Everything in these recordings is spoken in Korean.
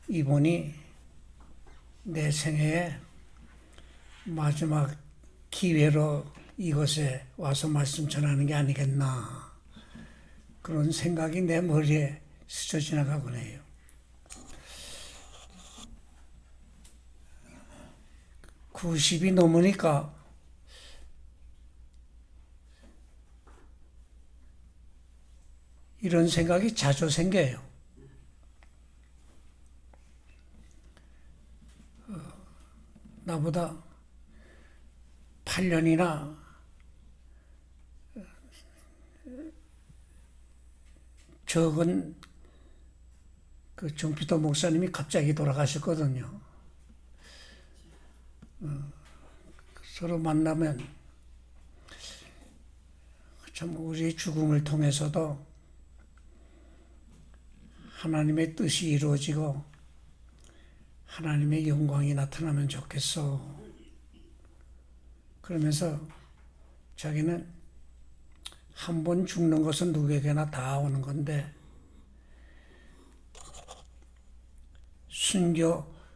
이번이 내 생애의 마지막 기회로 이곳에 와서 말씀 전하는 게 아니겠나, 그런 생각이 내 머리에 스쳐 지나가곤 해요. (90이) 넘으니까 이런 생각이 자주 생겨요. 나보다 8년이나 적은 그 정피도 목사님이 갑자기 돌아가셨거든요. 서로 만나면 참 우리의 죽음을 통해서도 하나님의 뜻이 이루어지고 하나님의 영광이 나타나면 좋겠어. 그러면서 자기는 한 번 죽는 것은 누구에게나 다 오는 건데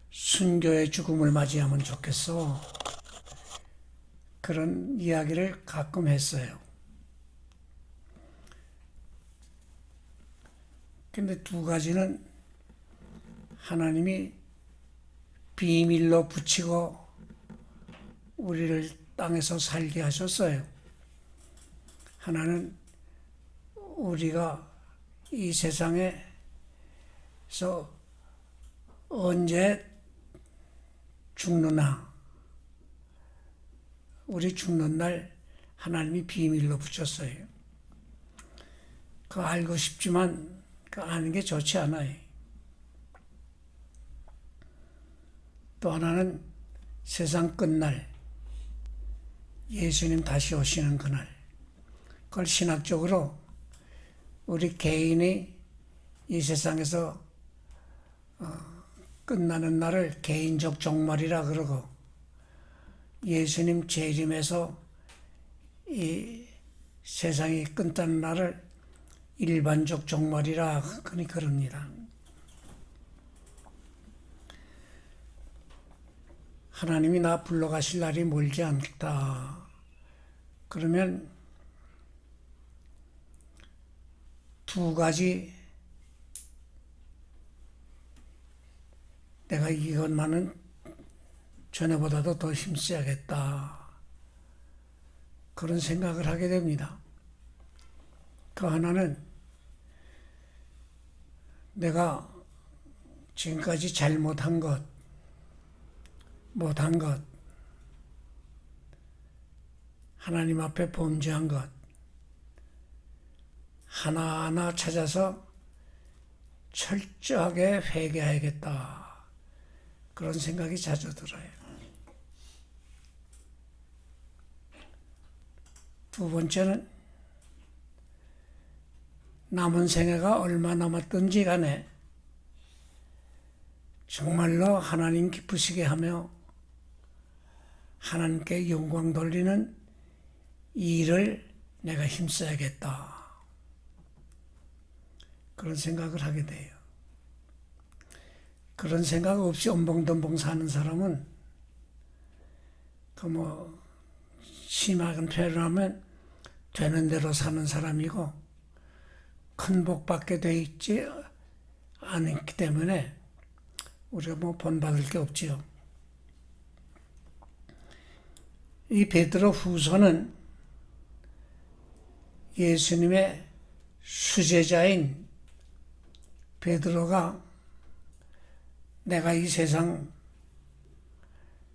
순교의 죽음을 맞이하면 좋겠어. 그런 이야기를 가끔 했어요. 근데 두 가지는 하나님이 비밀로 붙이고 우리를 땅에서 살게 하셨어요. 하나는 우리가 이 세상에서 언제 죽느냐, 우리 죽는 날 하나님이 비밀로 붙였어요. 그거 알고 싶지만 그 아는 게 좋지 않아요. 또 하나는 세상 끝날, 예수님 다시 오시는 그날, 그걸 신학적으로 우리 개인이 이 세상에서 끝나는 날을 개인적 종말이라 그러고, 예수님 재림에서 이 세상이 끝나는 날을 일반적 종말이라 그럽니다. 하나님이 나 불러가실 날이 멀지 않다. 그러면 두 가지, 내가 이것만은 전에보다도 더 힘써야겠다, 그런 생각을 하게 됩니다. 그 하나는 내가 지금까지 잘못한 것, 못한 것, 하나님 앞에 범죄한 것 하나하나 찾아서 철저하게 회개해야겠다, 그런 생각이 자주 들어요. 두 번째는 남은 생애가 얼마 남았든지 간에 정말로 하나님 기쁘시게 하며 하나님께 영광 돌리는 이 일을 내가 힘써야겠다, 그런 생각을 하게 돼요. 그런 생각 없이 엄벙덤벙 사는 사람은 심하게 표현하면 되는 대로 사는 사람이고 큰 복 받게 돼 있지 않기 때문에 우리가 본받을 게 없지요. 이 베드로 후서는 예수님의 수제자인 베드로가 내가 이 세상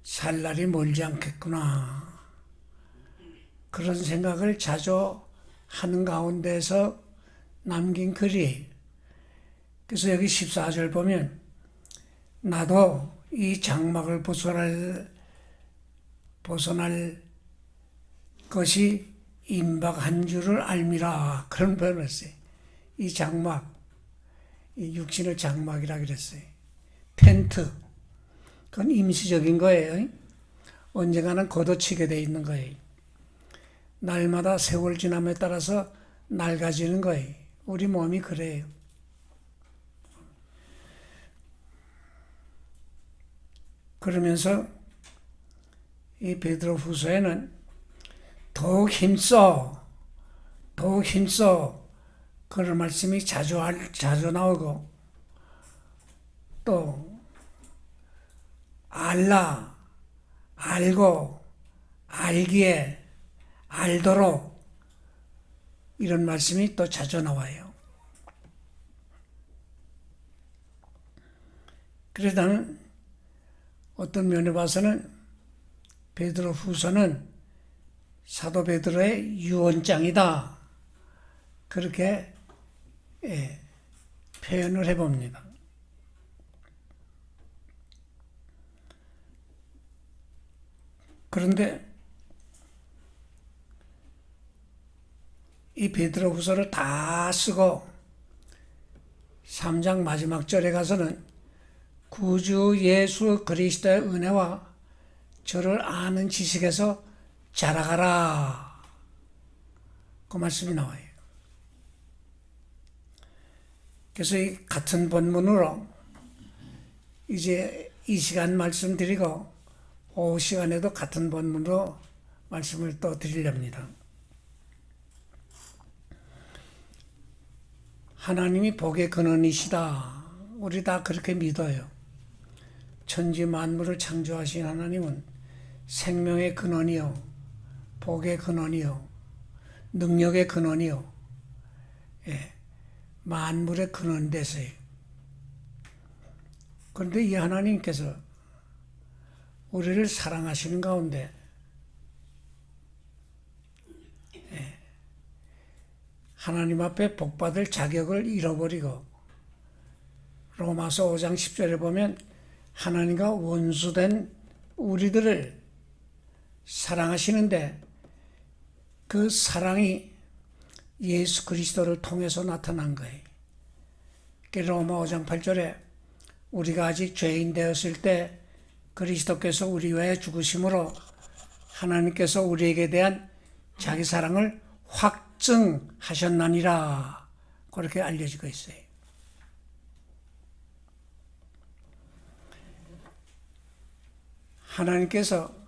살 날이 멀지 않겠구나, 그런 생각을 자주 하는 가운데서 남긴 글이에요. 그래서 여기 14절 보면 나도 이 장막을 벗어날 것이 임박한 줄을 알미라, 그런 표현을 했어요. 이 장막, 이 육신의 장막이라 그랬어요. 텐트, 그건 임시적인 거예요. 언젠가는 걷어치게 돼 있는 거예요. 날마다 세월 지남에 따라서 낡아지는 거예요. 우리 몸이 그래요. 그러면서 이 베드로 후서에는 더욱 힘써 그런 말씀이 자주 나오고, 또 알고, 알기에, 알도록 이런 말씀이 또 자주 나와요. 그래서 나는 어떤 면에 봐서는 베드로 후서는 사도 베드로의 유언장이다, 그렇게 표현을 해봅니다. 그런데 이 베드로 후서를 다 쓰고 3장 마지막 절에 가서는 구주 예수 그리스도의 은혜와 저를 아는 지식에서 자라가라, 그 말씀이 나와요. 그래서 이 같은 본문으로 이제 이 시간 말씀드리고 오후 시간에도 같은 본문으로 말씀을 또 드리렵니다. 하나님이 복의 근원이시다, 우리 다 그렇게 믿어요. 천지 만물을 창조하신 하나님은 생명의 근원이요, 복의 근원이요, 능력의 근원이요, 만물의 근원 되세요. 그런데 이 하나님께서 우리를 사랑하시는 가운데 하나님 앞에 복받을 자격을 잃어버리고, 로마서 5장 10절에 보면 하나님과 원수된 우리들을 사랑하시는데 그 사랑이 예수 그리스도를 통해서 나타난 거예요. 로마 5장 8절에 우리가 아직 죄인 되었을 때 그리스도께서 우리 위해 죽으심으로 하나님께서 우리에게 대한 자기 사랑을 확증하셨나니라, 그렇게 알려지고 있어요. 하나님께서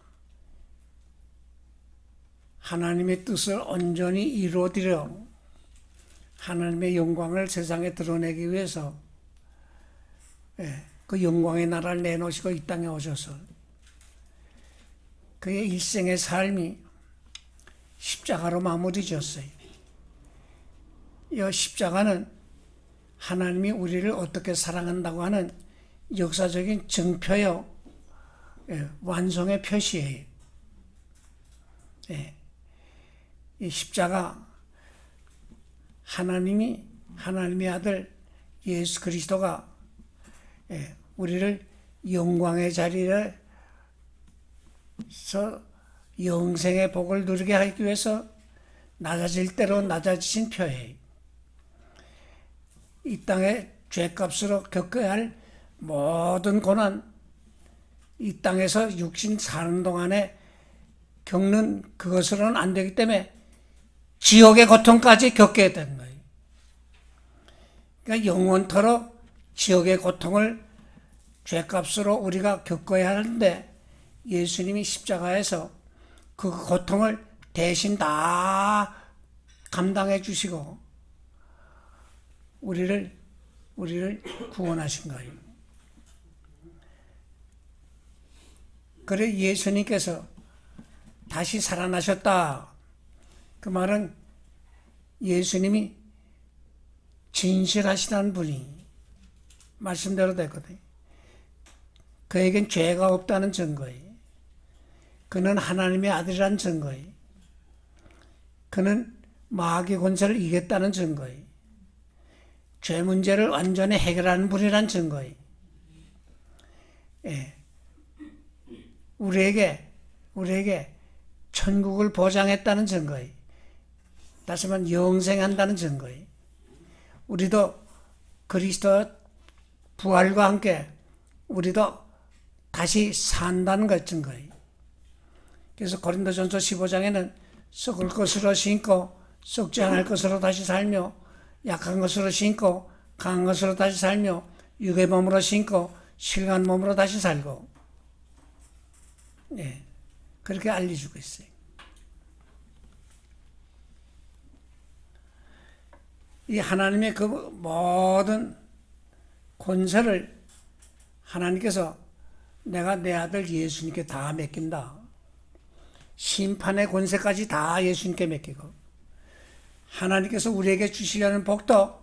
하나님의 뜻을 온전히 이루어드려 하나님의 영광을 세상에 드러내기 위해서 그 영광의 나라를 내놓으시고 이 땅에 오셔서 그의 일생의 삶이 십자가로 마무리 지었어요. 이 십자가는 하나님이 우리를 어떻게 사랑한다고 하는 역사적인 증표요, 완성의 표시예요. 이 십자가, 하나님의 아들 예수 그리스도가 우리를 영광의 자리에서 영생의 복을 누리게 하기 위해서 낮아질 대로 낮아지신 표예요. 이 땅에 죄값으로 겪어야 할 모든 고난, 이 땅에서 육신 사는 동안에 겪는 그것으로는 안 되기 때문에 지옥의 고통까지 겪게 된 거예요. 그러니까 영원토록 지옥의 고통을 죄값으로 우리가 겪어야 하는데 예수님이 십자가에서 그 고통을 대신 다 감당해 주시고 우리를 구원하신 거예요. 그래 예수님께서 다시 살아나셨다, 그 말은 예수님이 진실하시다는 분이 말씀대로 됐거든요. 그에겐 죄가 없다는 증거예요. 그는 하나님의 아들이라는 증거예요. 그는 마귀 권세를 이겼다는 증거예요. 죄 문제를 완전히 해결하는 분이라는 증거예요. 우리에게 천국을 보장했다는 증거예요. 다시 말하면 영생한다는 증거예요. 우리도 그리스도 부활과 함께 우리도 다시 산다는 것 증거예요. 그래서 고린도전서 15장에는 썩을 것으로 신고 썩지 않을 것으로 다시 살며 약한 것으로 신고 강한 것으로 다시 살며 육의 몸으로 신고 실간 몸으로 다시 살고, 예, 그렇게 알려주고 있어요. 이 하나님의 그 모든 권세를 하나님께서 내가 내 아들 예수님께 다 맡긴다. 심판의 권세까지 다 예수님께 맡기고, 하나님께서 우리에게 주시려는 복도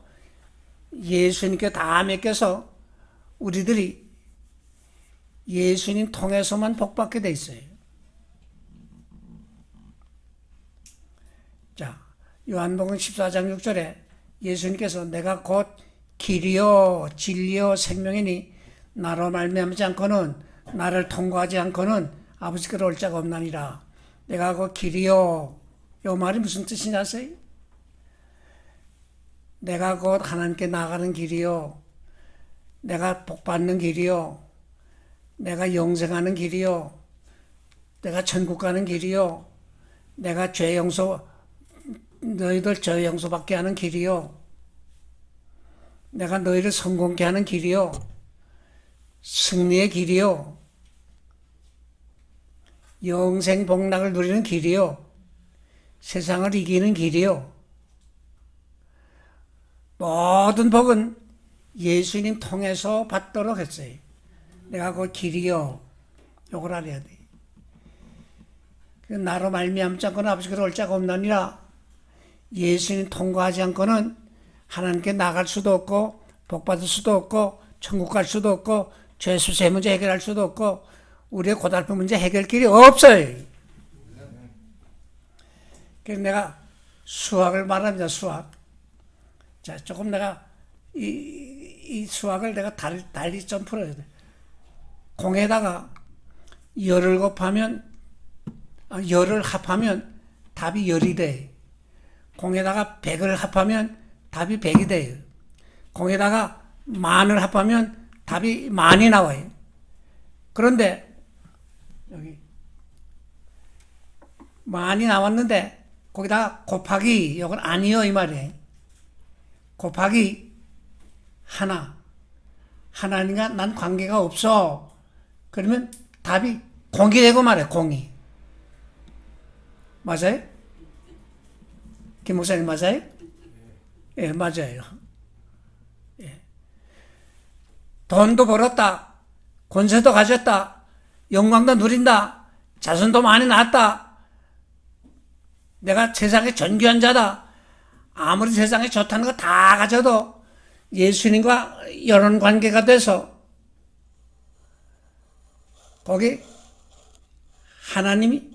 예수님께 다 맡겨서 우리들이 예수님 통해서만 복받게 돼 있어요. 자, 요한복음 14장 6절에 예수님께서 내가 곧 길이요 진리요 생명이니 나로 말미암지 않고는, 나를 통과하지 않고는 아버지께로 올 자가 없나니라. 내가 곧 길이요, 요 말이 무슨 뜻인지 아세요? 내가 곧 하나님께 나가는 길이요, 내가 복받는 길이요, 내가 영생하는 길이요, 내가 천국 가는 길이요, 내가 죄 용서, 너희들 죄 용서받게 하는 길이요, 내가 너희를 성공케 하는 길이요, 승리의 길이요, 영생 복락을 누리는 길이요, 세상을 이기는 길이요. 모든 복은 예수님 통해서 받도록 했어요. 내가 그 길이요, 요걸 알아야 돼. 나로 말미암지 않고는 아버지께로 올 자가 없나니라. 예수님 통과하지 않고는 하나님께 나갈 수도 없고, 복 받을 수도 없고, 천국 갈 수도 없고, 죄수세 문제 해결할 수도 없고, 우리의 고달픈 문제 해결길이 없어요. 그래서 내가 수학을 말합니다. 수학. 자, 조금 내가 이 수학을 내가 달리 좀 풀어야 돼. 공에다가 열을 곱하면, 열을 합하면 답이 열이 돼. 공에다가 100을 합하면 답이 100이 돼요. 공에다가 만을 합하면 답이 만이 나와요. 그런데 여기 만이 나왔는데 거기다가 곱하기, 이건 아니요 이 말이에요. 곱하기 하나님과 난 관계가 없어. 그러면 답이 공이 되고 말해. 공이 맞아요? 김 목사님 맞아요? 예, 맞아요. 예. 돈도 벌었다, 권세도 가졌다, 영광도 누린다, 자손도 많이 낳았다, 내가 세상에 존귀한 자다. 아무리 세상에 좋다는 거 다 가져도 예수님과 연원 관계가 돼서 거기 하나님이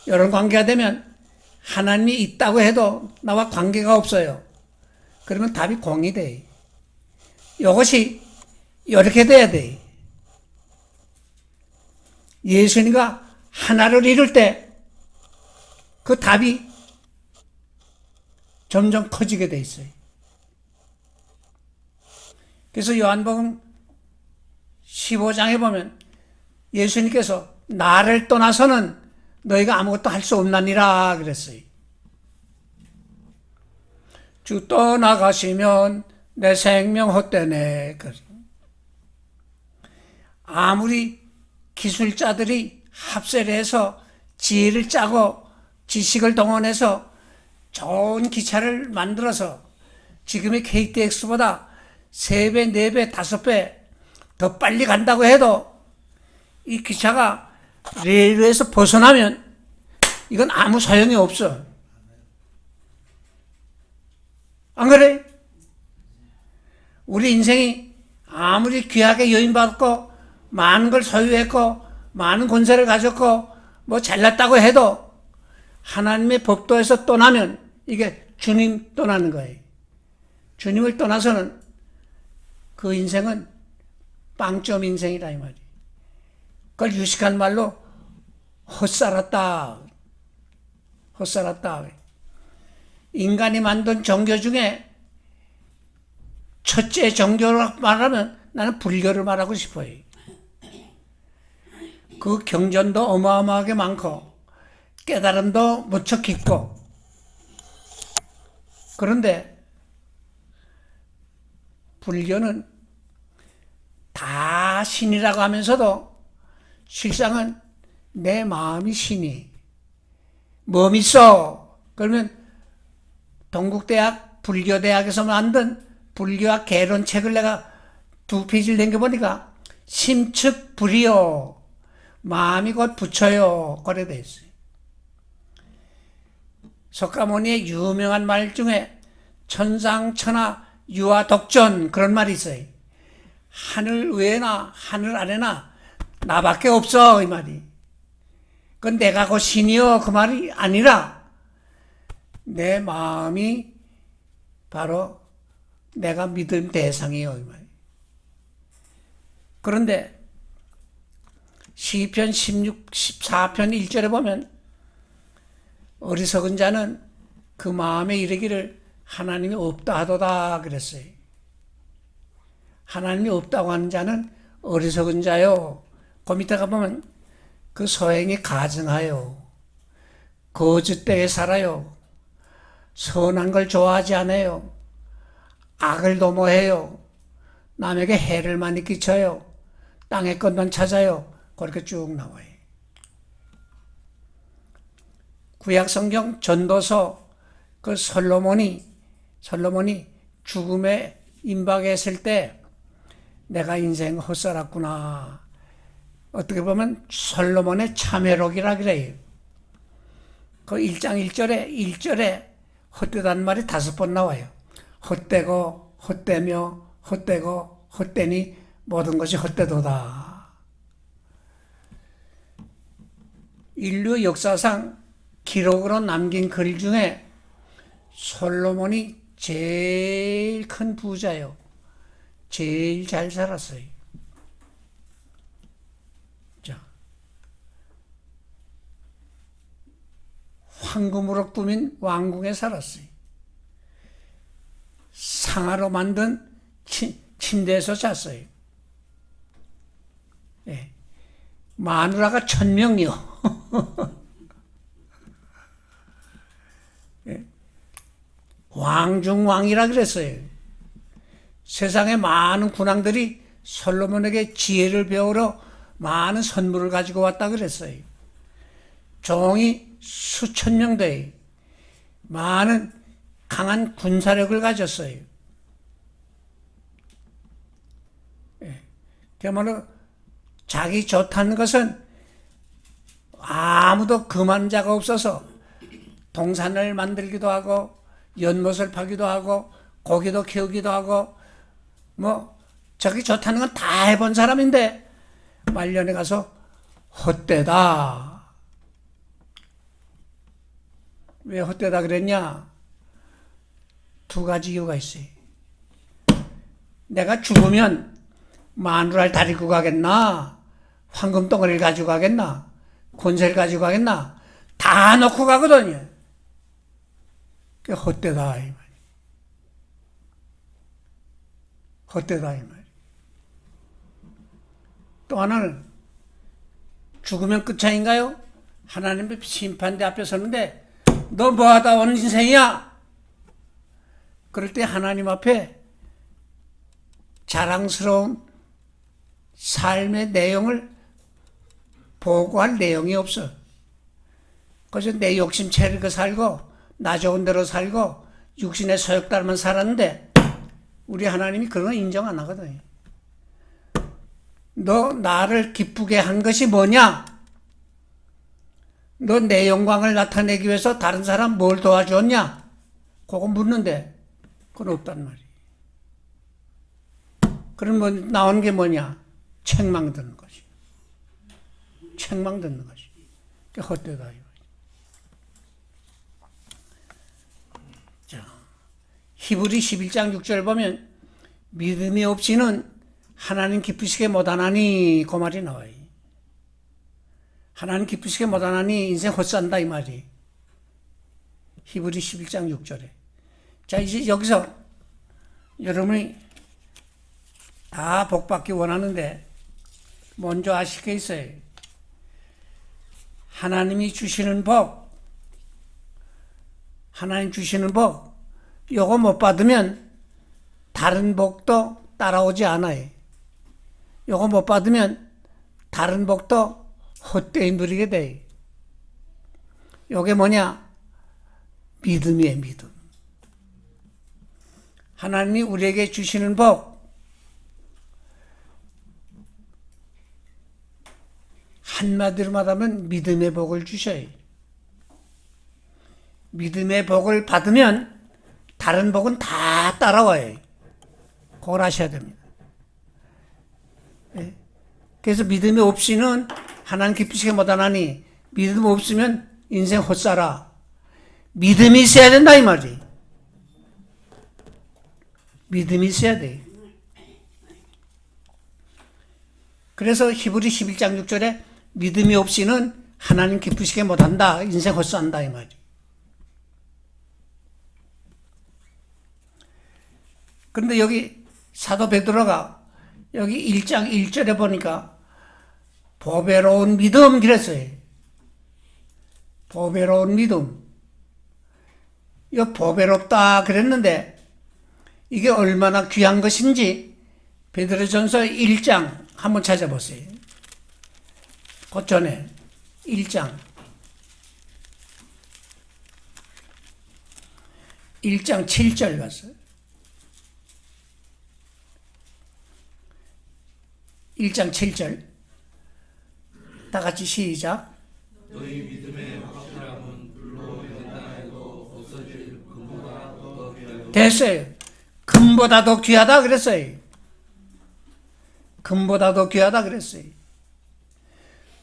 연원 관계가 되면 하나님이 있다고 해도 나와 관계가 없어요. 그러면 답이 공이 돼. 이것이 이렇게 돼야 돼. 예수님과 하나를 이룰 때 그 답이 점점 커지게 돼 있어요. 그래서 요한복음 15장에 보면 예수님께서 나를 떠나서는 너희가 아무것도 할 수 없나니라 그랬어요. 주 떠나가시면 내 생명 헛되네. 아무리 기술자들이 합세를 해서 지혜를 짜고 지식을 동원해서 좋은 기차를 만들어서 지금의 KTX보다 3배, 4배, 5배 더 빨리 간다고 해도 이 기차가 레일에서 벗어나면 이건 아무 소용이 없어. 안 그래? 우리 인생이 아무리 귀하게 여인받고 많은 걸 소유했고 많은 권세를 가졌고 뭐 잘났다고 해도 하나님의 법도에서 떠나면 이게 주님 떠나는 거예요. 주님을 떠나서는 그 인생은 빵점 인생이다 이 말이에요. 그걸 유식한 말로 헛살았다. 헛살았다. 인간이 만든 종교 중에 첫째 종교로 말하면 나는 불교를 말하고 싶어요. 그 경전도 어마어마하게 많고 깨달음도 무척 깊고, 그런데 불교는 다 신이라고 하면서도 실상은 내 마음이 신이 뭐 있어? 그러면 동국대학 불교대학에서 만든 불교학 개론책을 내가 2페이지를 넘겨보니까 심측 불이요 마음이 곧 부처요 그래 돼 있어요. 석가모니의 유명한 말 중에 천상천하 유아 독존 그런 말이 있어요. 하늘 위에나 하늘 아래나 나밖에 없어 이 말이. 그건 내가 그 신이여 그 말이 아니라 내 마음이 바로 내가 믿음 대상이요 이 말. 그런데 시편 14편 1절에 보면 어리석은 자는 그 마음에 이르기를 하나님이 없다 하도다 그랬어요. 하나님이 없다고 하는 자는 어리석은 자요. 그 밑에 가보면 그 소행이 가증하여 거짓되게 살아요. 선한 걸 좋아하지 않아요. 악을 도모해요. 남에게 해를 많이 끼쳐요. 땅의 것만 찾아요. 그렇게 쭉 나와요. 구약성경 전도서 그 솔로몬이 죽음에 임박했을 때 내가 인생 헛살았구나. 어떻게 보면 솔로몬의 참회록이라 그래요. 그 1장 1절에 헛되다는 말이 5번 나와요. 헛되고 헛되며 헛되고 헛되니 모든 것이 헛되도다. 인류 역사상 기록으로 남긴 글 중에 솔로몬이 제일 큰 부자요. 제일 잘 살았어요. 자, 황금으로 꾸민 왕궁에 살았어요. 상아로 만든 침대에서 잤어요. 예. 마누라가 1000명이요. 예. 왕중왕이라 그랬어요. 세상에 많은 군왕들이 솔로몬에게 지혜를 배우러 많은 선물을 가지고 왔다 그랬어요. 종이 수천 명 돼요. 많은 강한 군사력을 가졌어요. 예. 그야말로 자기 좋다는 것은 아무도 금한 자가 없어서 동산을 만들기도 하고 연못을 파기도 하고 고기도 키우기도 하고 자기 좋다는 건 다 해본 사람인데 말년에 가서 헛되다. 왜 헛되다 그랬냐? 2가지 이유가 있어요. 내가 죽으면 마누라를 데리고 가겠나? 황금덩어리를 가지고 가겠나? 권세를 가지고 가겠나? 다 놓고 가거든요. 그게 헛되다 이 말이에요. 헛되다 이 말이에요. 또 하나는 죽으면 끝장인가요? 하나님의 심판대 앞에 서는데 너 뭐하다 온 인생이야? 그럴 때 하나님 앞에 자랑스러운 삶의 내용을 보고할 내용이 없어. 그래서 내 욕심 채리고 살고 나 좋은 대로 살고 육신의 소욕 따르면 살았는데 우리 하나님이 그런 거 인정 안 하거든요. 너 나를 기쁘게 한 것이 뭐냐? 너 내 영광을 나타내기 위해서 다른 사람 뭘 도와줬냐? 그거 묻는데 그건 없단 말이에요. 그럼 나오는 게 뭐냐? 책망 듣는 것이. 책망 듣는 것이. 그게 헛되다. 자, 히브리 11장 6절 보면 믿음이 없이는 하나님 기쁘시게 못하나니 그 말이 나와요. 하나님 기쁘시게 못하나니 인생 헛산다 이 말이. 히브리 11장 6절에. 자, 이제 여기서 여러분이 다 복받기 원하는데 먼저 아실 게 있어요. 하나님이 주시는 복, 하나님 주시는 복, 요거 못 받으면 다른 복도 따라오지 않아요. 요거 못 받으면 다른 복도 헛되이 누리게 돼. 요게 뭐냐? 믿음이에요, 믿음. 하나님이 우리에게 주시는 복, 한마디로 말하면 믿음의 복을 주셔요. 믿음의 복을 받으면 다른 복은 다 따라와요. 그걸 아셔야 됩니다. 그래서 믿음이 없이는 하나님 기쁘시게 못하나니, 믿음 없으면 인생 헛살아. 믿음이 있어야 된다 이 말이. 믿음이 있어야 돼. 그래서 히브리 11장 6절에 믿음이 없이는 하나님 기쁘시게 못한다. 인생 헛산다 이 말이. 그런데 여기 사도 베드로가 여기 1장 1절에 보니까 보배로운 믿음 그랬어요. 보배로운 믿음. 이거 보배롭다 그랬는데 이게 얼마나 귀한 것인지 베드로전서 1장 한번 찾아보세요. 그 전에 1장 7절 갔어요. 1장 7절 다 같이 시작. 너희 믿음의 확실함은 불로 연단해도 없어질 금보다 더 귀하다. 됐어요. 금보다 더 귀하다 그랬어요. 금보다 더 귀하다 그랬어요.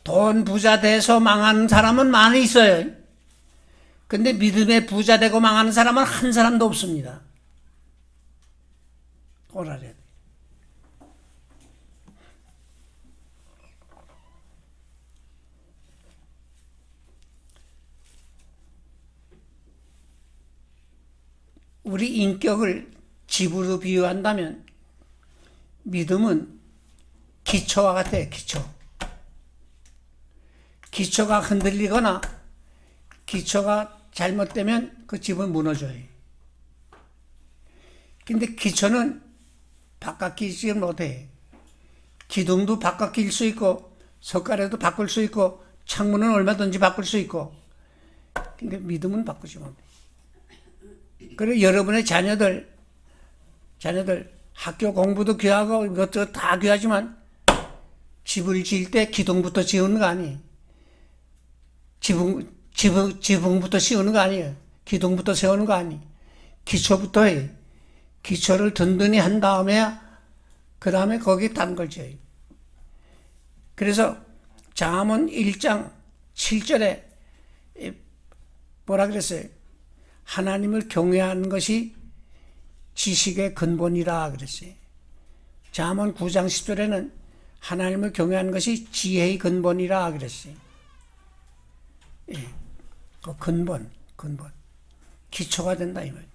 돈 부자 돼서 망하는 사람은 많이 있어요. 근데 믿음의 부자 되고 망하는 사람은 한 사람도 없습니다. 오라래. 우리 인격을 집으로 비유한다면 믿음은 기초와 같아요. 기초가 흔들리거나 기초가 잘못되면 그 집은 무너져요. 근데 기초는 바꿔끼지 못해. 기둥도 바꿔낄 수 있고 석가래도 바꿀 수 있고 창문은 얼마든지 바꿀 수 있고, 근데 믿음은 바꾸지 못해. 그래 여러분의 자녀들 학교 공부도 귀하고 이것저것 다 귀하지만 집을 지을 때 기둥부터 지우는 거 아니에요. 지붕부터 씌우는 거 아니에요. 기둥부터 세우는 거 아니에요. 기초부터 해요. 기초를 든든히 한 다음에 그 다음에 거기 딴 걸 지어요. 그래서 잠언 1장 7절에 뭐라 그랬어요? 하나님을 경외하는 것이 지식의 근본이라 그랬어요. 잠언 9장 10절에는 하나님을 경외하는 것이 지혜의 근본이라 그랬어요. 예, 그 근본. 기초가 된다 이 말이에요.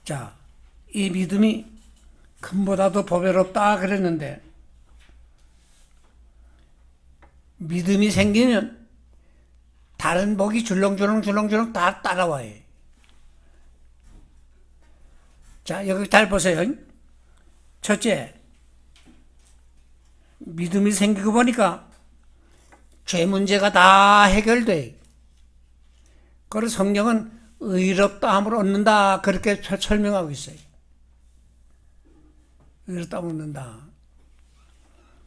자, 이 믿음이 금보다도 보배롭다 그랬는데 믿음이 생기면 다른 복이 줄렁줄렁 다 따라와요. 자, 여기 잘 보세요. 첫째, 믿음이 생기고 보니까 죄 문제가 다 해결돼. 그래서 성경은 의롭다함을 얻는다 그렇게 설명하고 있어요. 의롭다함을 얻는다.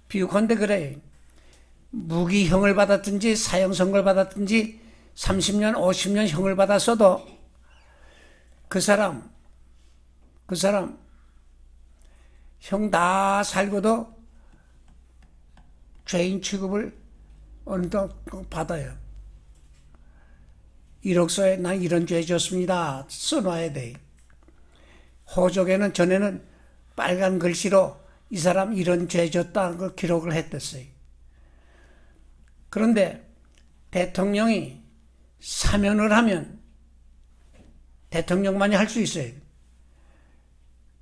비유컨대 그래. 무기형을 받았든지 사형선고를 받았든지 30년 50년 형을 받았어도 그 사람 형 다 살고도 죄인 취급을 어느 정도 받아요. 이력서에 난 이런 죄 졌습니다 써놔야 돼. 호적에는 전에는 빨간 글씨로 이 사람 이런 죄 졌다는 걸 기록을 했댔어요. 그런데 대통령이 사면을 하면 대통령만이 할 수 있어요.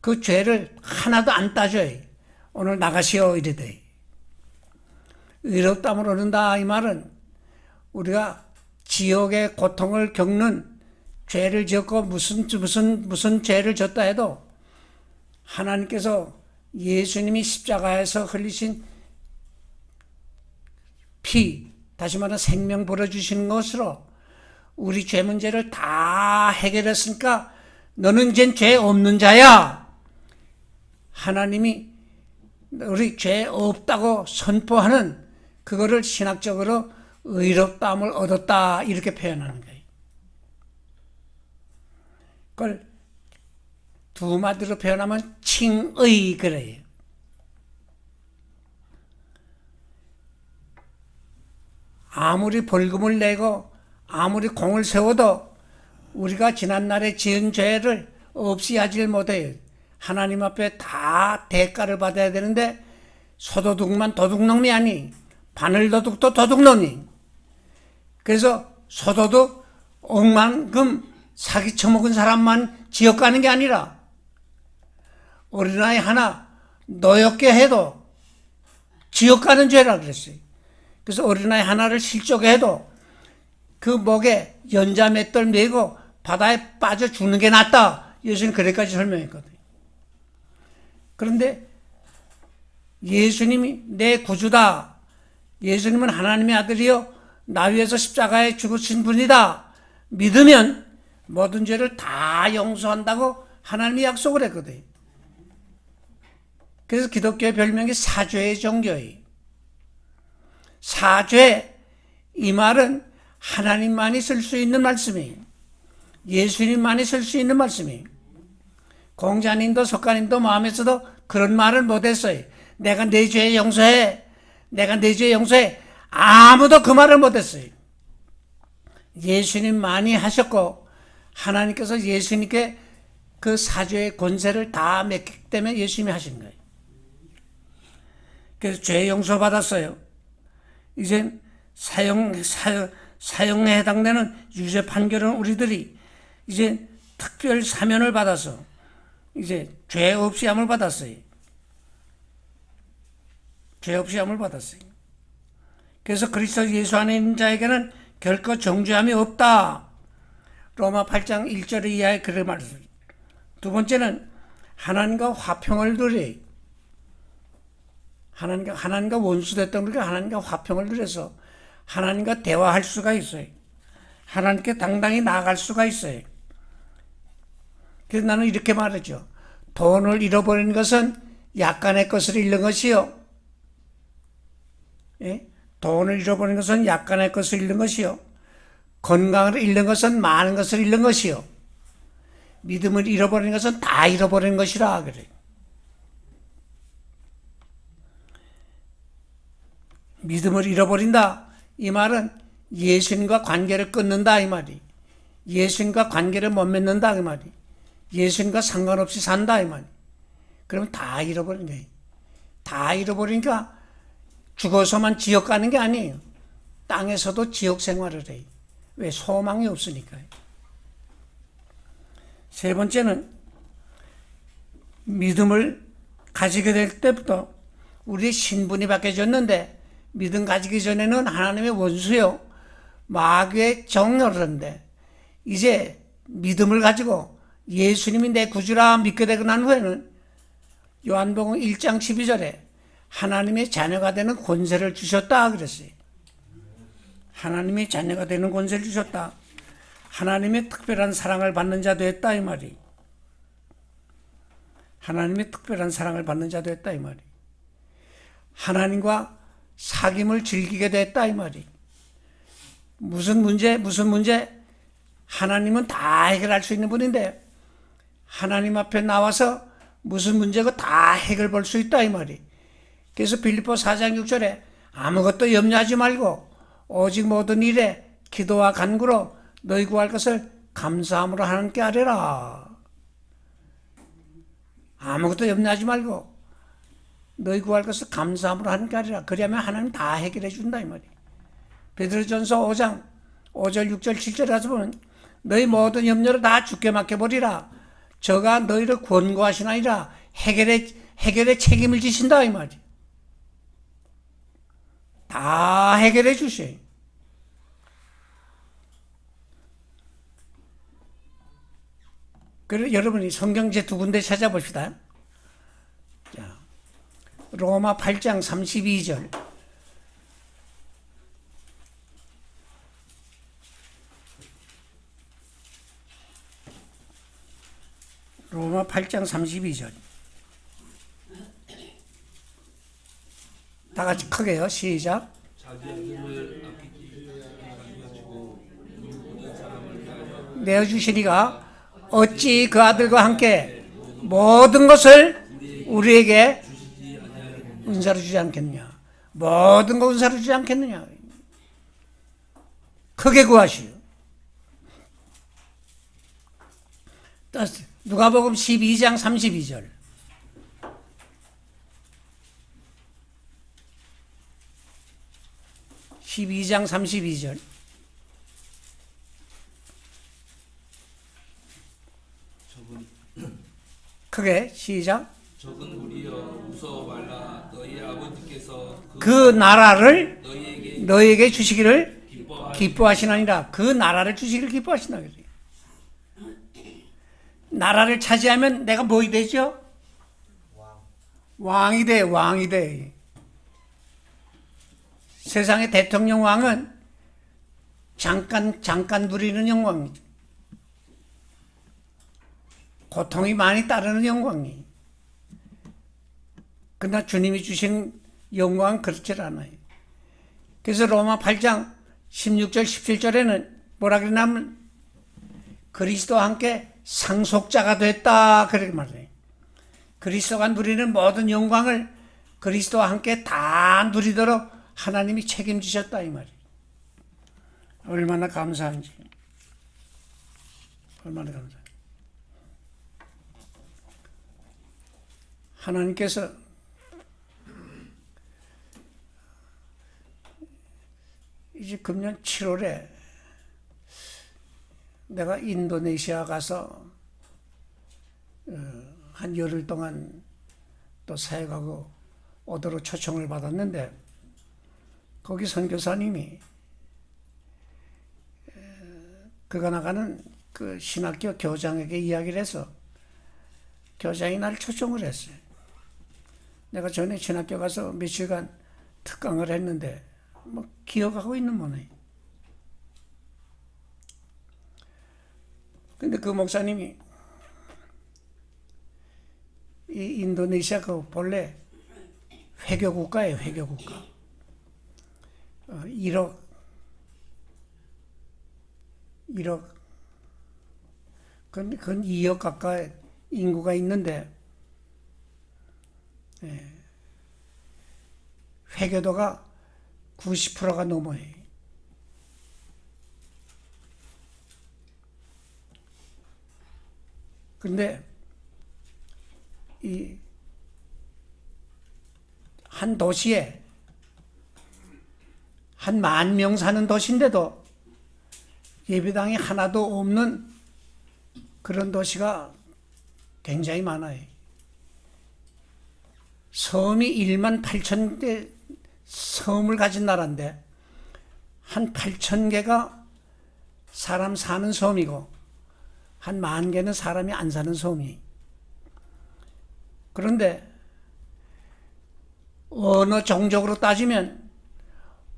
그 죄를 하나도 안 따져요. 오늘 나가시오 이래돼. 의롭다함을 얻는다 이 말은 우리가 지옥의 고통을 겪는 죄를 지었고 무슨 죄를 졌다 해도 하나님께서 예수님이 십자가에서 흘리신 피, 다시 말해 생명 벌어주시는 것으로 우리 죄 문제를 다 해결했으니까 너는 이젠 죄 없는 자야. 하나님이 우리 죄 없다고 선포하는 그거를 신학적으로 의롭다함을 얻었다 이렇게 표현하는 거예요. 그걸 두 마디로 표현하면 칭의 그래요. 아무리 벌금을 내고 아무리 공을 세워도 우리가 지난날에 지은 죄를 없이 하질 못해요. 하나님 앞에 다 대가를 받아야 되는데 소도둑만 도둑놈이 아니 바늘도둑도 도둑놈이. 그래서 소도둑 억만금 사기 쳐먹은 사람만 지옥 가는 게 아니라 어린아이 하나 노엽게 해도 지옥 가는 죄라 그랬어요. 그래서 어린아이 하나를 실족해 해도 그 목에 연자 맷돌 메고 바다에 빠져 죽는 게 낫다. 예수님 그래까지 설명했거든요. 그런데 예수님이 내 구주다. 예수님은 하나님의 아들이요 나 위해서 십자가에 죽으신 분이다. 믿으면 모든 죄를 다 용서한다고 하나님이 약속을 했거든요. 그래서 기독교의 별명이 사죄의 종교예요. 사죄, 이 말은 하나님만이 쓸 수 있는 말씀이에요. 예수님만이 쓸 수 있는 말씀이에요. 공자님도 석가님도 마음에서도 그런 말을 못했어요. 내가 내 죄 용서해. 내가 내 죄 용서해. 아무도 그 말을 못했어요. 예수님만이 하셨고 하나님께서 예수님께 그 사죄의 권세를 다 맡기 때문에 예수님이 하신 거예요. 그래서 죄 용서 받았어요. 이제 사형에 해당되는 유죄 판결은 우리들이 이제 특별 사면을 받아서 이제 죄 없이 함을 받았어요. 죄 없이 함을 받았어요. 그래서 그리스도 예수 안에 있는 자에게는 결코 정죄함이 없다. 로마 8장 1절 이하의 그런 말씀. 두 번째는 하나님과 화평을 누려요. 하나님과 원수됐던 우리가 하나님과 화평을 누려서 하나님과 대화할 수가 있어요. 하나님께 당당히 나아갈 수가 있어요. 그래서 나는 이렇게 말하죠. 돈을 잃어버리는 것은 약간의 것을 잃는 것이요. 예? 돈을 잃어버리는 것은 약간의 것을 잃는 것이요. 건강을 잃는 것은 많은 것을 잃는 것이요. 믿음을 잃어버리는 것은 다 잃어버리는 것이라 그래요. 믿음을 잃어버린다. 이 말은 예수님과 관계를 끊는다 이 말이. 예수님과 관계를 못 맺는다 이 말이. 예수님과 상관없이 산다 이 말이. 그러면 다 잃어버린 거예요. 다 잃어버리니까 죽어서만 지옥 가는 게 아니에요. 땅에서도 지옥 생활을 해요. 왜? 소망이 없으니까요. 세 번째는 믿음을 가지게 될 때부터 우리의 신분이 바뀌어졌는데 믿음 가지기 전에는 하나님의 원수요 마귀의 정열인데 이제 믿음을 가지고 예수님이 내 구주라 믿게 되고 난 후에는 요한복음 1장 12절에 하나님의 자녀가 되는 권세를 주셨다 그랬어요. 하나님의 자녀가 되는 권세를 주셨다. 하나님의 특별한 사랑을 받는 자 됐다 이 말이. 하나님의 특별한 사랑을 받는 자 됐다 이 말이. 하나님과 사귐을 즐기게 됐다 이 말이. 무슨 문제? 하나님은 다 해결할 수 있는 분인데 하나님 앞에 나와서 무슨 문제고 다 해결 볼 수 있다 이 말이. 그래서 빌립보 4장 6절에 아무것도 염려하지 말고 오직 모든 일에 기도와 간구로 너희 구할 것을 감사함으로 하나님께 아뢰라. 아무것도 염려하지 말고 너희 구할 것을 감사함으로 하나님께 아뢰라. 그러면 하나님 다 해결해 준다 이 말이에요. 베드로전서 5장 5절 6절 7절에 가서 보면 너희 모든 염려를 다 주께 맡겨버리라. 저가 너희를 권고하시나이다. 해결의 책임을 지신다 이 말이에요. 다 해결해 주셔요. 그래서 여러분이 성경제 두 군데 찾아봅시다. 로마 8장 32절. 로마 8장 32절. 다 같이 크게요. 시작. 자기 아들을 아끼지 아니하시고 모든 사람을 위하여 내어주시니가 어찌 그 아들과 함께 모든 것을 우리에게 은사로 주지 않겠느냐. 모든 거 은사로 주지 않겠느냐. 크게 구하시오. 누가복음 12장 32절. (12장 32절) 크게 시작. 적은 우리여 무서워 말라 너희 아버지께서 그 나라를 너희에게 너에게 주시기를 기뻐하시고 기뻐하시나니라. 그 나라를 주시기를 기뻐하시나 그래요. 나라를 차지하면 내가 뭐이 되죠? 왕이 돼, 왕이 돼. 세상의 대통령 왕은 잠깐 누리는 영광이죠. 고통이 많이 따르는 영광이. 그러나 주님이 주신 영광은 그렇지 않아요. 그래서 로마 8장 16절 17절에는 뭐라 그러냐면 그리스도와 함께 상속자가 됐다 그렇게 말해요. 그리스도가 누리는 모든 영광을 그리스도와 함께 다 누리도록 하나님이 책임지셨다 이 말이에요. 얼마나 감사한지. 얼마나 감사한지. 하나님께서 이제 금년 7월에 내가 인도네시아 가서 한 열흘 동안 또 사역하고 오도록 초청을 받았는데 거기 선교사님이 그가 나가는 그 신학교 교장에게 이야기를 해서 교장이 나를 초청을 했어요. 내가 전에 신학교 가서 며칠간 특강을 했는데 뭐 기억하고 있는 모네. 근데 그 목사님이 이 인도네시아 그 본래 회교 국가예요, 회교 국가. 1억 그건 2억 가까이 인구가 있는데 회교도가 90%가 넘어요. 근데 이 한 도시에 한 10,000명 사는 도시인데도 예배당이 하나도 없는 그런 도시가 굉장히 많아요. 섬이 18,000개 섬을 가진 나라인데 한 8,000개가 사람 사는 섬이고 한 10,000개는 사람이 안 사는 섬이. 그런데 언어 종족으로 따지면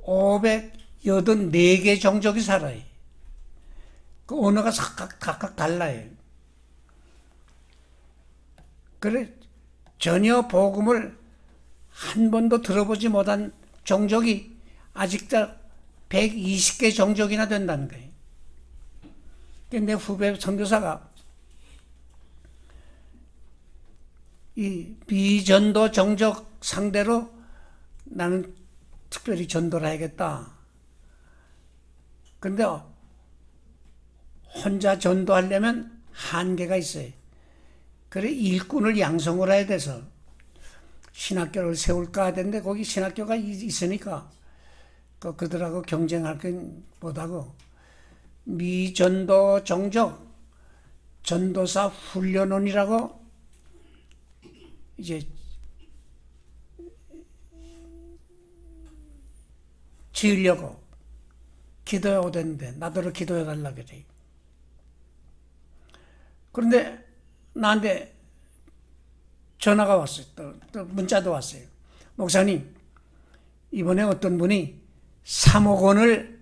584개 종족이 살아요. 그 언어가 각각 달라요. 그래 전혀 복음을 한 번도 들어보지 못한 종족이 아직도 120개 종족이나 된다는 거예요. 내 후배 선교사가 이 비전도 종족 상대로 나는 특별히 전도를 해야겠다. 근데 혼자 전도하려면 한계가 있어요. 그래 일꾼을 양성을 해야 돼서 신학교를 세울까 하던데 거기 신학교가 있으니까 그들하고 경쟁할 건 못하고 미전도 종족 전도사 훈련원이라고 이제 지으려고 기도해 오던데 나더러 기도해 달라 그래. 그런데 나한테 전화가 왔어요. 또 문자도 왔어요. 목사님, 이번에 어떤 분이 3억 원을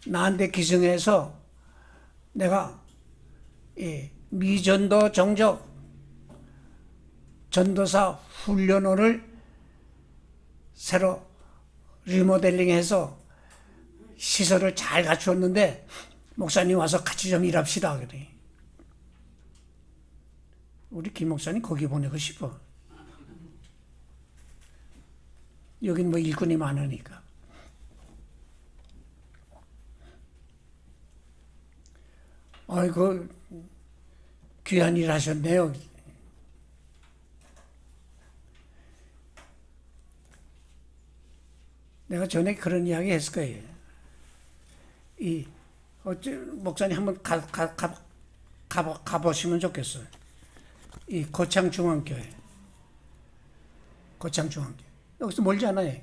나한테 기증해서 내가 미전도 정적 전도사 훈련원을 새로 리모델링해서 시설을 잘 갖추었는데 목사님 와서 같이 좀 일합시다. 그래. 우리 김 목사님 거기 보내고 싶어. 여긴 뭐 일꾼이 많으니까. 아이고, 귀한 일 하셨네요. 내가 전에 그런 이야기 했을 거예요. 목사님 한번 가보시면 좋겠어요. 이 고창중앙교회. 고창중앙교회. 여기서 멀지 않아요.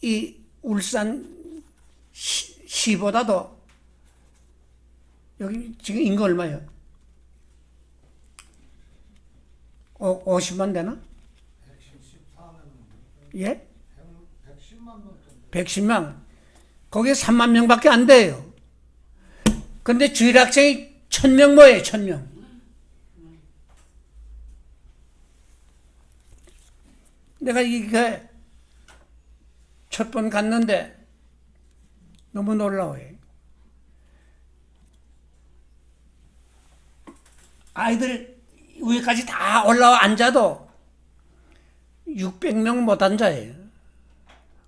이 울산 시보다도 여기 지금 인구 얼마예요? 50만 되나? 114만. 예? 110만. 거기에 3만 명밖에 안 돼요. 근데 주일학생이 1000명 뭐예요? 1000명. 내가 이게 첫 번 갔는데 너무 놀라워요. 아이들 위에까지 다 올라와 앉아도 600명 못 앉아요.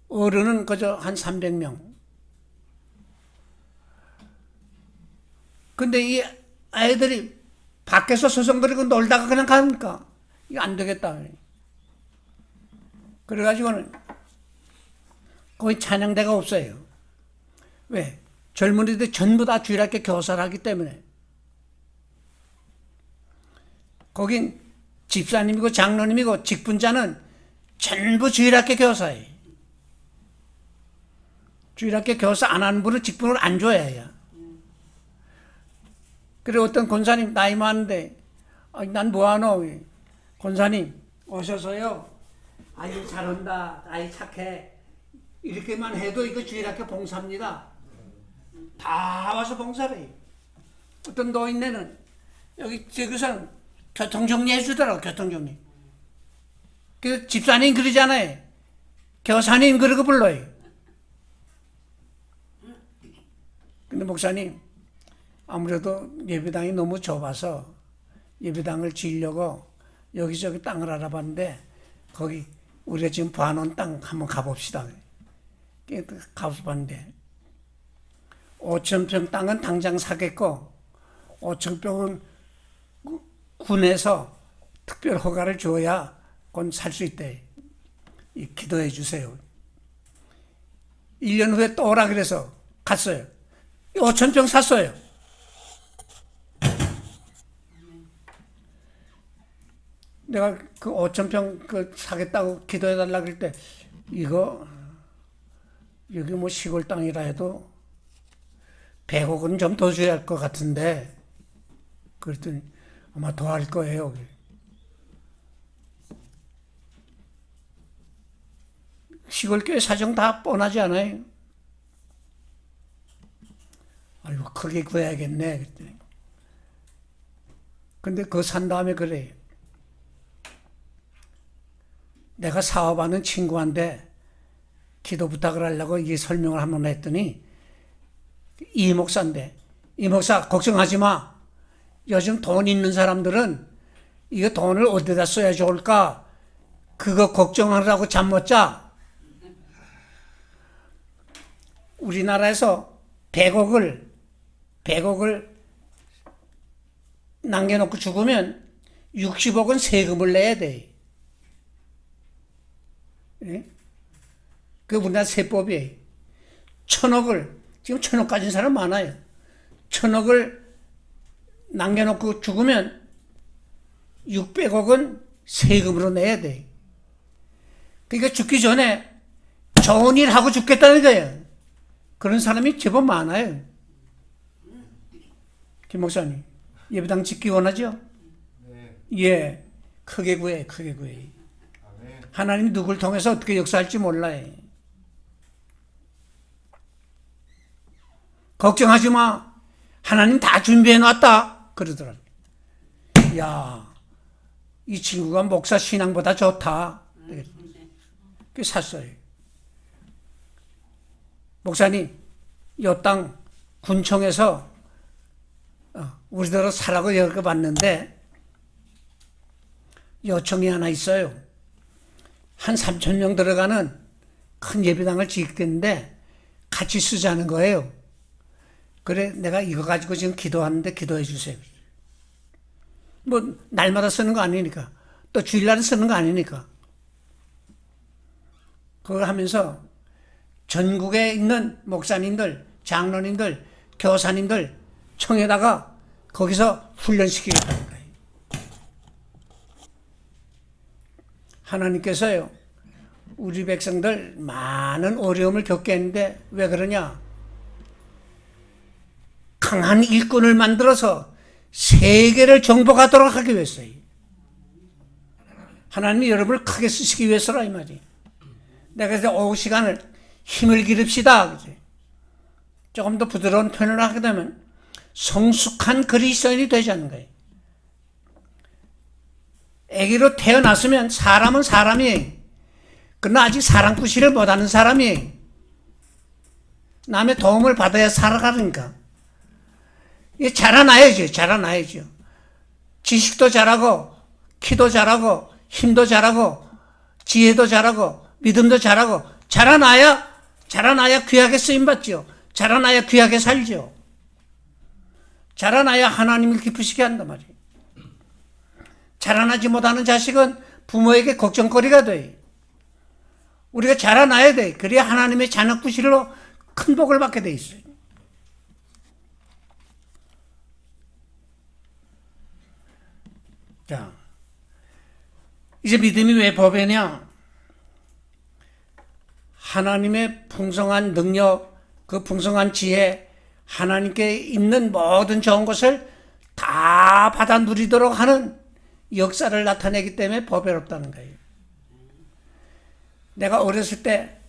어른은 그저 한 300명. 근데 이 아이들이 밖에서 서성거리고 놀다가 그냥 가니까 이거 안 되겠다. 그래가지고는 거의 찬양대가 없어요. 왜? 젊은이들 전부 다 주일학교 교사를 하기 때문에. 거긴 집사님이고 장로님이고 직분자는 전부 주일학교 교사예요. 주일학교 교사 안 하는 분은 직분을 안 줘야 해요. 그리고 어떤 권사님 나이 많은데 난 뭐하노? 권사님 오셔서요. 아유 잘한다. 아이 착해. 이렇게만 해도 이거 주일학교 봉사입니다. 다 와서 봉사를 해요. 어떤 노인네는 여기 저기서는 교통정리 해주더라고. 교통정리. 그 집사님 그러잖아요. 교사님 그러고 불러요. 근데 목사님 아무래도 예배당이 너무 좁아서 예배당을 지으려고 여기저기 땅을 알아봤는데 거기 우리가 지금 봐놓은 땅 한번 가봅시다. 가봤는데 5,000평 땅은 당장 사겠고 5,000평은 군에서 특별 허가를 줘야 그건 살 수 있대. 기도해 주세요. 1년 후에 또 오라 그래서 갔어요. 5,000평 샀어요. 내가 그 5,000평 그 사겠다고 기도해 달라 그럴 때 이거 여기 뭐 시골 땅이라 해도 100억은 좀 더 줘야 할 것 같은데 그랬더니 아마 더 할 거예요. 시골교회 사정 다 뻔하지 않아요? 아이고 크게 구해야겠네 그랬더니. 근데 그거 산 다음에 그래요. 내가 사업하는 친구한테 기도 부탁을 하려고 이 설명을 한번 했더니 이 목사인데 이 목사 걱정하지 마. 요즘 돈 있는 사람들은 이거 돈을 어디다 써야 좋을까? 그거 걱정하느라고 잠 못 자. 우리나라에서 100억을 남겨놓고 죽으면 60억은 세금을 내야 돼. 예? 그게 우리나라 세법이에요. 1,000억을, 지금 1,000억 가진 사람 많아요. 1,000억을 남겨놓고 죽으면 600억은 세금으로 내야 돼. 그러니까 죽기 전에 좋은 일 하고 죽겠다는 거예요. 그런 사람이 제법 많아요. 김 목사님, 예배당 짓기 원하죠? 네. 예, 크게 구해, 크게 구해. 하나님이 누굴 통해서 어떻게 역사할지 몰라요. 걱정하지 마. 하나님 다 준비해놨다. 그러더라고요. 야, 이 친구가 목사 신앙보다 좋다. 그 샀어요. 목사님, 요 땅 군청에서 우리대로 사라고 여쭤봤는데 요청이 하나 있어요. 한 3,000명 들어가는 큰 예배당을 짓겠는데 같이 쓰자는 거예요. 그래, 내가 이거 가지고 지금 기도하는데 기도해 주세요. 뭐 날마다 쓰는 거 아니니까, 또 주일날은 쓰는 거 아니니까. 그걸 하면서 전국에 있는 목사님들, 장로님들, 교사님들 청에다가 거기서 훈련시키겠다는 거예요. 하나님께서요, 우리 백성들 많은 어려움을 겪게 했는데 왜 그러냐? 강한 일꾼을 만들어서 세계를 정복하도록 하기 위해서요. 하나님이 여러분을 크게 쓰시기 위해서라 이 말이. 내가 이제 오후 시간을 힘을 기릅시다. 그치? 조금 더 부드러운 표현을 하게 되면 성숙한 그리스도인이 되자는 거예요. 아기로 태어났으면 사람은 사람이에요. 그러나 아직 사랑구실을 못하는 사람이에요. 남의 도움을 받아야 살아가니까. 이게 자라나야죠. 자라나야죠. 지식도 잘하고, 키도 잘하고, 힘도 잘하고, 지혜도 잘하고, 믿음도 잘하고, 자라나야 귀하게 쓰임받죠. 자라나야 귀하게 살죠. 자라나야 하나님을 기쁘시게 한단 말이에요. 자라나지 못하는 자식은 부모에게 걱정거리가 돼. 우리가 자라나야 돼. 그래야 하나님의 자녀구실로 큰 복을 받게 돼 있어요. 자, 이제 믿음이 왜 법이냐? 하나님의 풍성한 능력, 그 풍성한 지혜, 하나님께 있는 모든 좋은 것을 다 받아 누리도록 하는 역사를 나타내기 때문에 법외롭다는 거예요. 내가 어렸을 때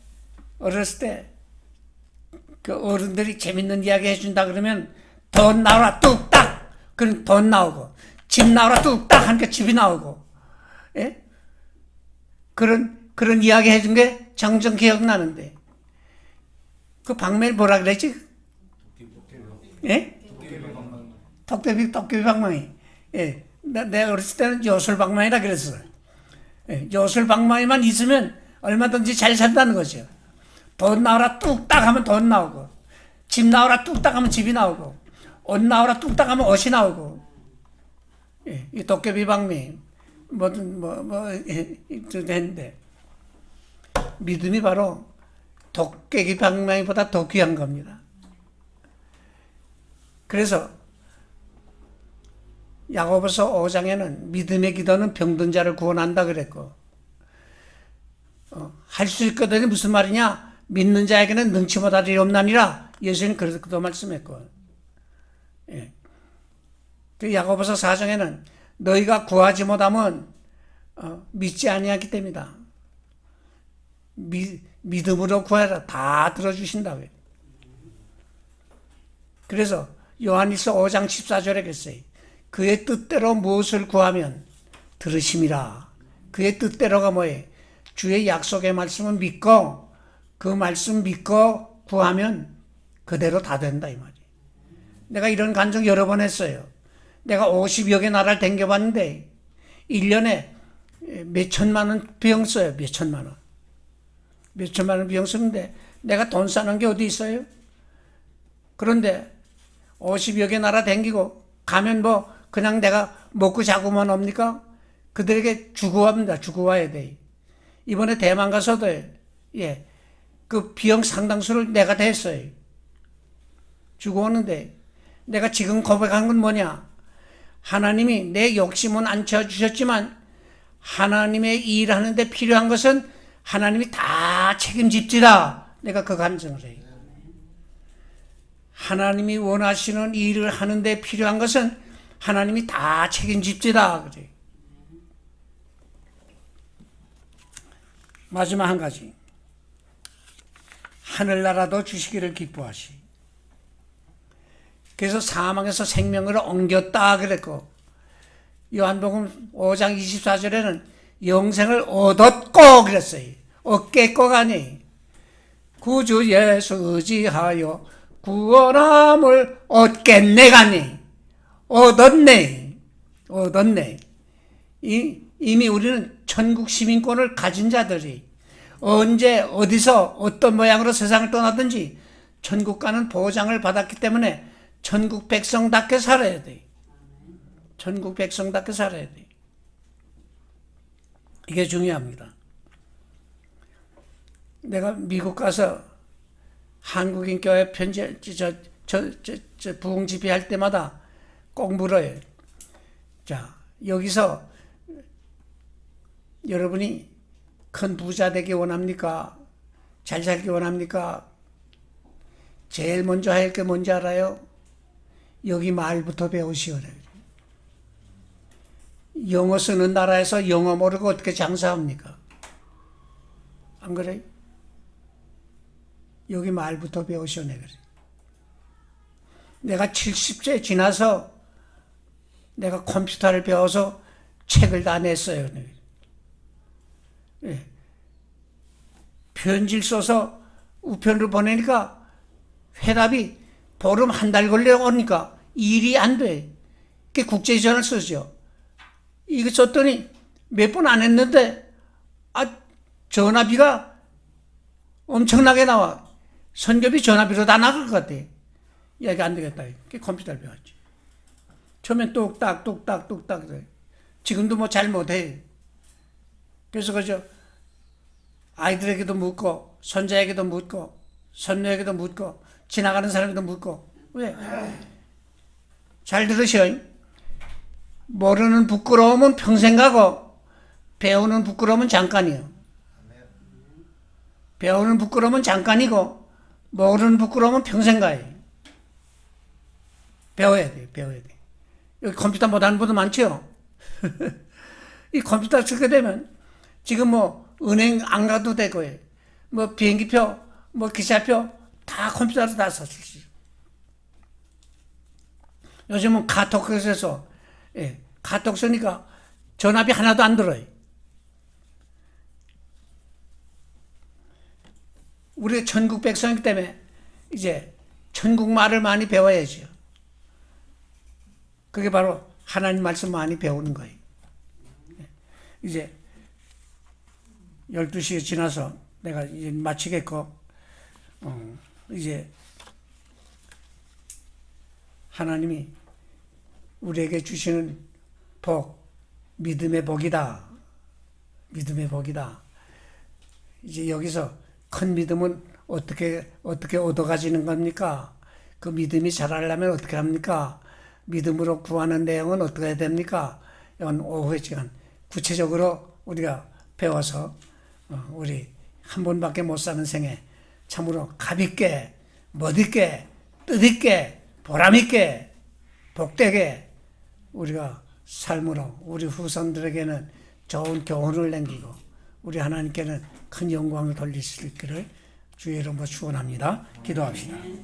그 어른들이 재밌는 이야기 해준다 그러면 돈 나오라 뚝딱 그럼 돈 나오고 집 나오라 뚝딱 하니까 집이 나오고, 예? 그런 이야기 해준 게 정정 기억나는데 그 방매를 뭐라 그랬지? 예? 도깨비 방망이. 예. 내가 어렸을 때는 요술방망이라 그랬어요. 예. 요술방망이만 있으면 얼마든지 잘 산다는 거죠. 돈 나오라 뚝딱 하면 돈 나오고, 집 나오라 뚝딱 하면 집이 나오고, 옷 나오라 뚝딱 하면 옷이 나오고. 예. 이 도깨비 방망이 했는데 믿음이 바로 도깨비 방망이보다 더 귀한 겁니다. 그래서 야고보서 5장에는 믿음의 기도는 병든 자를 구원한다 그랬고, 할 수 있거든요. 무슨 말이냐? 믿는 자에게는 능치 못할 일이 없나니라. 예수님 그렇게도 말씀했고, 예. 그 야고보서 4장에는 너희가 구하지 못하면 믿지 아니하기 때문이다. 믿음으로 구하라. 다 들어주신다고요. 그래서 요한일서 5장 14절에 그랬어요. 그의 뜻대로 무엇을 구하면 들으심이라. 그의 뜻대로가 뭐예요? 주의 약속의 말씀을 믿고 그 말씀 믿고 구하면 그대로 다 된다 이 말이에요. 내가 이런 간증 여러 번 했어요. 내가 50여 개 나라를 댕겨봤는데 1년에 몇 천만 원 비용 써요. 몇 천만 원. 몇 천만 원 비용 쓰는데 내가 돈 싸는 게 어디 있어요? 그런데 50여 개 나라 댕기고 가면 뭐 그냥 내가 먹고 자고만 옵니까? 그들에게 주고 합니다. 주고 와야 돼. 이번에 대만 가서도 예, 그 비용 상당수를 내가 댔어요. 주고 오는데 내가 지금 고백한 건 뭐냐? 하나님이 내 욕심은 안 채워주셨지만 하나님의 일하는데 필요한 것은 하나님이 다 책임집지다. 내가 그 간증을 해요. 하나님이 원하시는 일을 하는데 필요한 것은 하나님이 다 책임집지다. 그래. 마지막 한 가지. 하늘나라도 주시기를 기뻐하시. 그래서 사망에서 생명으로 옮겼다 그랬고, 요한복음 5장 24절에는 영생을 얻었고 그랬어요. 얻겠고가 아니. 구주 예수 의지하여 구원함을 얻겠네가 아니. 얻었네. 얻었네. 이미 우리는 천국 시민권을 가진 자들이 언제 어디서 어떤 모양으로 세상을 떠나든지 천국 가는 보장을 받았기 때문에 천국 백성답게 살아야 돼. 천국 백성답게 살아야 돼. 이게 중요합니다. 내가 미국 가서 한국인 교회 편지, 부흥 집회 할 때마다 꼭 물어요. 자, 여기서 여러분이 큰 부자 되기 원합니까? 잘 살기 원합니까? 제일 먼저 할 게 뭔지 알아요? 여기 말부터 배우시오래. 영어 쓰는 나라에서 영어 모르고 어떻게 장사합니까? 안 그래요? 여기 말부터 배우시오네 그래. 내가 70세 지나서 내가 컴퓨터를 배워서 책을 다 냈어요. 예. 편지를 써서 우편으로 보내니까 회답이 보름 한 달 걸려 오니까 일이 안 돼. 그게 국제전화를 쓰죠. 이거 썼더니 몇 번 안 했는데 전화비가 엄청나게 나와. 선교비 전화비로 다 나갈 것 같아. 야, 이게 안 되겠다. 그게 컴퓨터를 배웠지. 처음엔 뚝딱 그래. 지금도 뭐 잘 못해. 그래서 그저 아이들에게도 묻고 손자에게도 묻고 손녀에게도 묻고 지나가는 사람에게도 묻고. 왜? 잘 들으셔. 모르는 부끄러움은 평생 가고 배우는 부끄러움은 잠깐이요. 배우는 부끄러움은 잠깐이고 모르는 부끄러움은 평생 가요. 배워야 돼. 여기 컴퓨터 못하는 분도 많죠? 이 컴퓨터 쓰게 되면 지금 뭐 은행 안 가도 되고요. 뭐 비행기표, 뭐 기차표 다 컴퓨터로 다 쓸 수 있어요. 요즘은 카톡에서 카톡 쓰니까 전화비 하나도 안 들어요. 우리가 천국 백성이기 때문에 이제 천국 말을 많이 배워야죠. 그게 바로 하나님 말씀 많이 배우는 거예요. 이제 12시에 지나서 내가 이제 마치겠고, 이제 하나님이 우리에게 주시는 복, 믿음의 복이다. 믿음의 복이다. 이제 여기서 큰 믿음은 어떻게 얻어가지는 겁니까? 그 믿음이 자라려면 어떻게 합니까? 믿음으로 구하는 내용은 어떻게 해야 됩니까? 이건 오후의 시간 구체적으로 우리가 배워서 우리 한 번밖에 못 사는 생에 참으로 값있게, 멋있게, 뜻있게, 보람있게, 복되게 우리가 삶으로 우리 후손들에게는 좋은 교훈을 남기고 우리 하나님께는 큰 영광을 돌릴 수 있기를 주의 이름으로 축원합니다. 기도합시다.